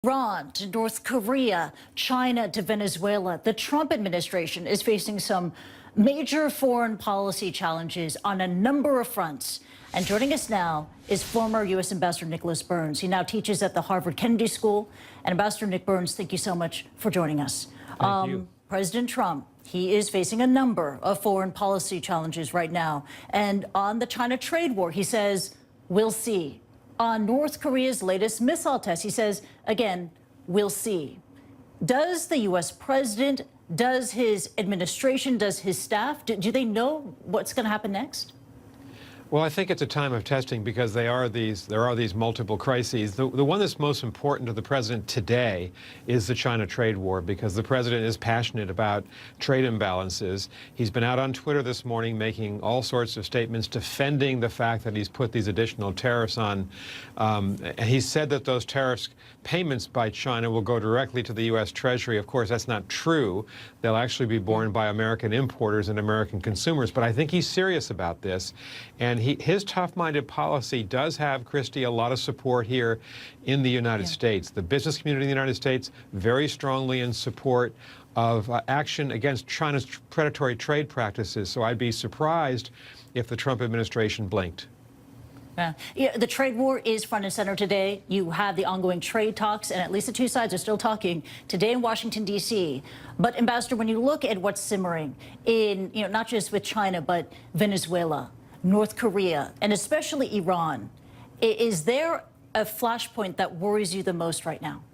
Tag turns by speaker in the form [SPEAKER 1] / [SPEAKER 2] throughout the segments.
[SPEAKER 1] Iran to North Korea, China to Venezuela. The Trump administration is facing some major foreign policy challenges on a number of fronts. And joining us now is former U.S. Ambassador Nicholas Burns. He now teaches at the Harvard Kennedy School. And Ambassador Nick Burns, thank you so much for joining us.
[SPEAKER 2] Thank you.
[SPEAKER 1] President Trump, he is facing a number of foreign policy challenges right now. And on the China trade war, he says, we'll see. On North Korea's latest missile test, he says, again, we'll see. Does the U.S. president, does his administration, does his staff, do they know what's going to happen next?
[SPEAKER 2] Well, I think it's a time of testing because there are these multiple crises. The one that's most important to the president today is the China trade war, because the president is passionate about trade imbalances. He's been out on Twitter this morning making all sorts of statements defending the fact that he's put these additional tariffs on. And he said that those tariffs payments by China will go directly to the U.S. Treasury. Of course, that's not true. They'll actually be borne by American importers and American consumers. But I think he's serious about this. And his tough-minded policy does have, Kristie, a lot of support here in the United States. The business community in the United States very strongly in support of action against China's predatory trade practices. So I'd be surprised if the Trump administration blinked.
[SPEAKER 1] Yeah, the trade war is front and center today. You have the ongoing trade talks, and at least the two sides are still talking today in Washington, D.C. But, Ambassador, when you look at what's simmering in, not just with China, but Venezuela, North Korea, and especially Iran, is there a flashpoint that worries you the most right now?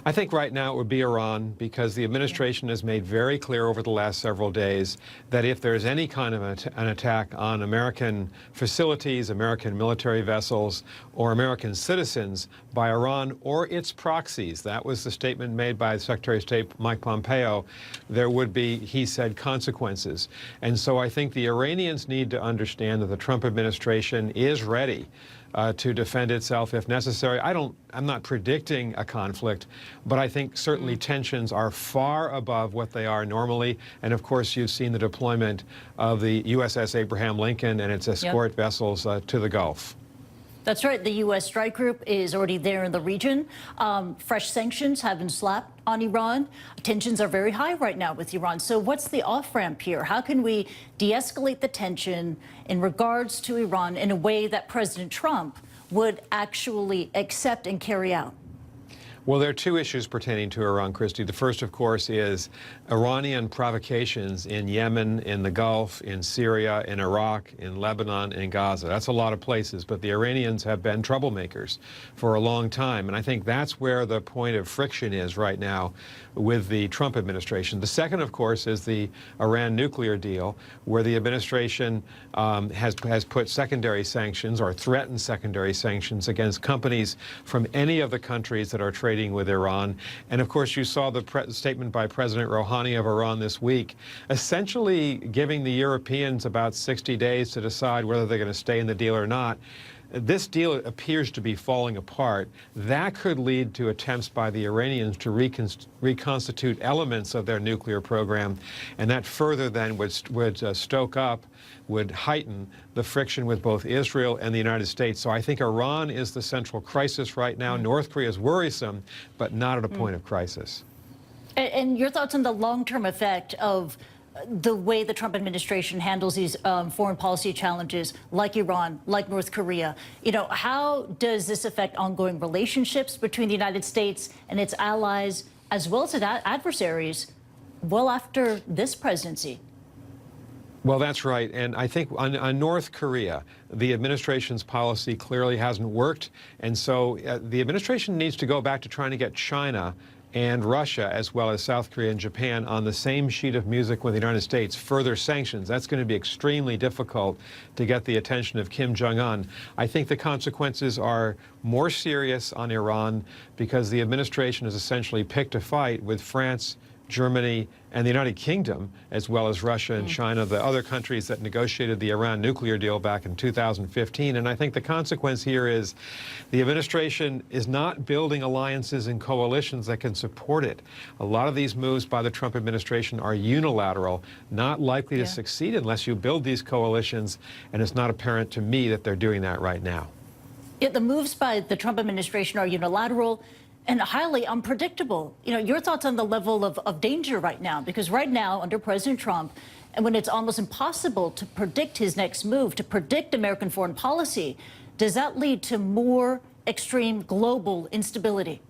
[SPEAKER 2] I think right now it would be Iran, because the administration has made very clear over the last several days that if there's any kind of an attack on American facilities, American military vessels, or American citizens by Iran or its proxies, that was the statement made by Secretary of State Mike Pompeo, there would be, he said, consequences. And so I think the Iranians need to understand that the Trump administration is ready to defend itself if necessary. I'm not predicting a conflict, but I think certainly tensions are far above what they are normally. And of course, you've seen the deployment of the USS Abraham Lincoln and its escort vessels to the Gulf.
[SPEAKER 1] That's right. The U.S. strike group is already there in the region. Fresh sanctions have been slapped on Iran. Tensions are very high right now with Iran. So what's the off-ramp here? How can we de-escalate the tension in regards to Iran in a way that President Trump would actually accept and carry out?
[SPEAKER 2] Well, there are two issues pertaining to Iran, Kristie. The first, of course, is Iranian provocations in Yemen, in the Gulf, in Syria, in Iraq, in Lebanon, in Gaza. That's a lot of places, but the Iranians have been troublemakers for a long time. And I think that's where the point of friction is right now with the Trump administration. The second, of course, is the Iran nuclear deal, where the administration has put secondary sanctions or threatened secondary sanctions against companies from any of the countries that are trading with Iran. And of course, you saw the statement by President Rouhani of Iran this week, essentially giving the Europeans about 60 days to decide whether they're going to stay in the deal or not. This deal appears to be falling apart. That could lead to attempts by the Iranians to reconstitute elements of their nuclear program, and that further then would stoke up, would heighten the friction with both Israel and the United States. So I think Iran is the central crisis right now. North Korea is worrisome, but not at a point of crisis.
[SPEAKER 1] And your thoughts on the long-term effect of the way the Trump administration handles these foreign policy challenges, like Iran, like North Korea? How does this affect ongoing relationships between the United States and its allies, as well as its adversaries, well after this presidency?
[SPEAKER 2] Well, that's right. And I think on North Korea, the administration's policy clearly hasn't worked. And so the administration needs to go back to trying to get China and Russia, as well as South Korea and Japan, on the same sheet of music with the United States. Further sanctions, that's going to be extremely difficult to get the attention of Kim Jong-un. I think the consequences are more serious on Iran because the administration has essentially picked a fight with France, Germany, and the United Kingdom, as well as Russia and China, the other countries that negotiated the Iran nuclear deal back in 2015. And I think the consequence here is the administration is not building alliances and coalitions that can support it. A lot of these moves by the Trump administration are unilateral, not likely to succeed unless you build these coalitions, and it's not apparent to me that they're doing that right now.
[SPEAKER 1] The moves by the Trump administration are unilateral. And highly unpredictable. You know, your thoughts on the level of danger right now? Because right now, under President Trump, and when it's almost impossible to predict his next move, to predict American foreign policy, does that lead to more extreme global instability?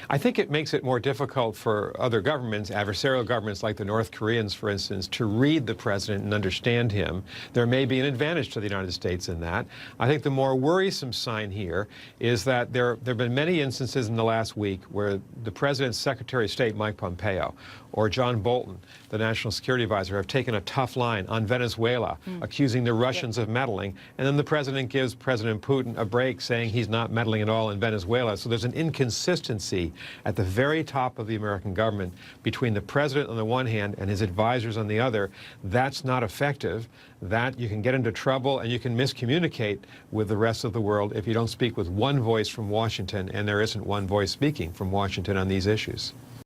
[SPEAKER 2] I think it makes it more difficult for other governments, adversarial governments like the North Koreans, for instance, to read the president and understand him. There may be an advantage to the United States in that. I think the more worrisome sign here is that there have been many instances in the last week where the president's Secretary of State, Mike Pompeo, or John Bolton, the National Security Advisor, have taken a tough line on Venezuela, accusing the Russians of meddling, and then the president gives President Putin a break, saying he's not meddling at all in Venezuela. So there's an inconsistency at the very top of the American government between the president on the one hand and his advisors on the other. That's not effective. That you can get into trouble and you can miscommunicate with the rest of the world if you don't speak with one voice from Washington, and there isn't one voice speaking from Washington on these issues.